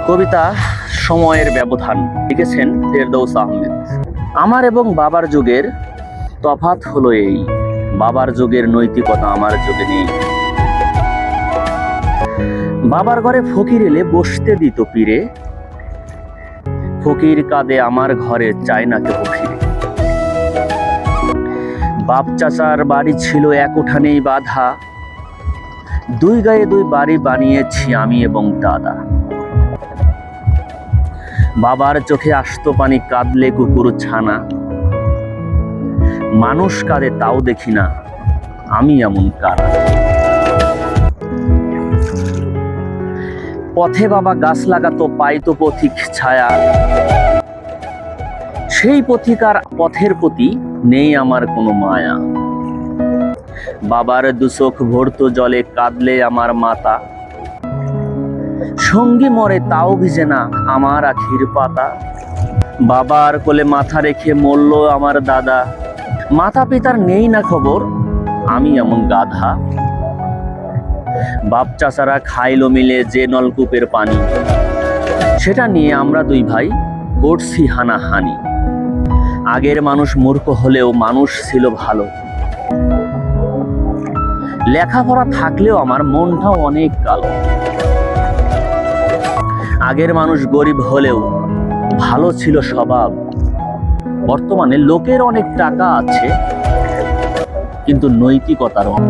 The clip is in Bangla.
কবিতা সময়ের ব্যবধান, লিখেছেন ফেরদৌস আহমেদ। আমার এবং বাবার যুগের তফাৎ হলো এই, বাবার যুগের নৈতিকতা আমার যুগে নেই। বাবার ঘরে ফকির এলে বসতে দিত পীরে, ফকির কাঁদে আমার ঘরে চায় না কেউ ফিরে। বাপ চাচার বাড়ি ছিল এক উঠানেই বাঁধা, দুই গায়ে দুই বাড়ি বানিয়েছি আমি এবং দাদা। বাবার চোখে আসতো পানি কাঁদলে কুকুর ছানা, মানুষ কাঁদে তাও দেখি না আমি এমন কারা। পথে বাবা গাছ লাগাতো পাইতো পথিক ছায়া, সেই পথিকার পথের প্রতি নেই আমার কোনো মায়া। বাবার দুচোখ ভরতো জলে কাঁদলে আমার মাতা, সঙ্গী মরে তাও ভিজে না আমার আখির পাতা। বাবার কোলে মাথা রেখে মরল আমার দাদা, মাতা পিতার নেই না খবর আমি এমন গাধা। বাপ চাচারা খাইলো মিলে যে নলকূপের পানি, সেটা নিয়ে আমরা দুই ভাই করছি হানাহানি। আগের মানুষ মূর্খ হলেও মানুষ ছিল ভালো, লেখাপড়া থাকলেও আমার মনটাও অনেক কালো। আগের মানুষ গরিব হলেও ভালো ছিল স্বভাব, বর্তমানে লোকের অনেক টাকা আছে কিন্তু নৈতিকতার অভাব।